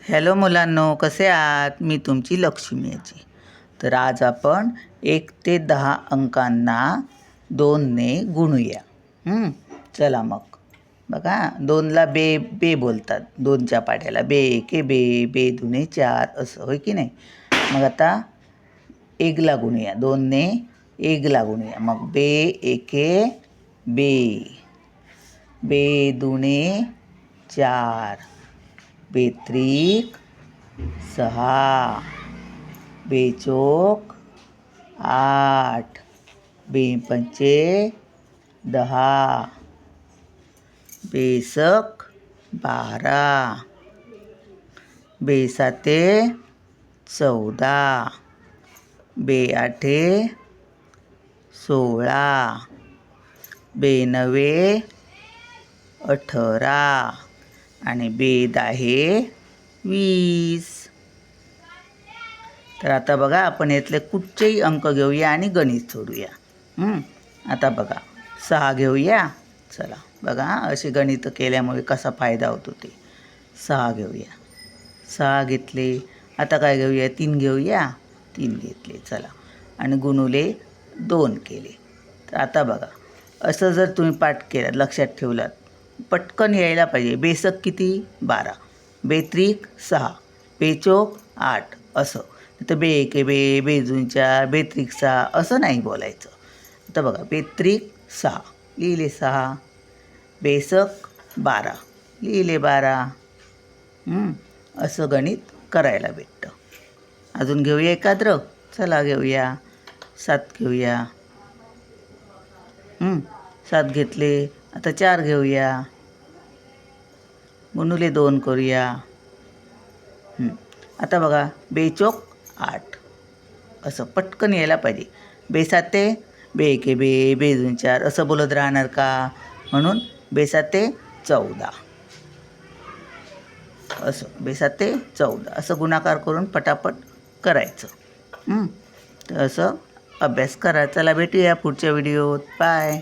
Hello मुलांनो, कसे आहात? मी तुमची लक्ष्मी याची. तर आज आपण 1 ते 10 अंकांना 2ने गुणूया. चला मग बघा, 2ला बे बे बोलतात. 2च्या पाढ्याला बे एके बे, बे दुने 4 असं, होय की नाही? मग आता 1ला गुणूया, 2ने 1ला गुणूया. मग बे एके बे, बे दुने 4, बेत्रिक 6, बेचोक 8, बेपंचे 10, बेसक 12, बेसाते 14, बेआठे 16, बेनवे 18 आणि बेदाहे 20. तर आता बघा, आपण यातले कुठचेही अंक घेऊया आणि गणित सोडूया. आता बघा, 6 घेऊया. चला बघा, असे गणित केल्यामुळे कसा फायदा होतो ते. 6 घेऊया, 6 घेतले. आता काय घेऊया? 3 घेऊया. 3 घेतले. चला, आणि गुणुले 2 केले. तर आता बघा, असं जर तुम्ही पाठ केलात, लक्षात ठेवलात, पटकन यायला पाहिजे. बेसक किती? 12, बेत्रिक 6, बेचोक 8 असं. तर बे एके बे, बेजून 4, बेत्रिक 6 असं नाही बोलायचं. आता बघा, बेत्रिक 6 लिहिले 6, बेसक 12 लिहिले 12. असं गणित करायला भेटतं. अजून घेऊया एखादं. चला घेऊया, 7 घेऊया. 7 घेतले. आता 4 घेऊया, गुणुले 2 करूया. आता बघा, बेचोक 8 असं पटकन यायला पाहिजे. बेसाते बे एके बे, बेजून 4 असं बोलत राहणार का? म्हणून बेसाते 14 असं, बेसाते 14 असं गुणाकार करून पटापट करायचं. तर असं अभ्यास करा. चला भेटूया पुढच्या व्हिडिओत. बाय.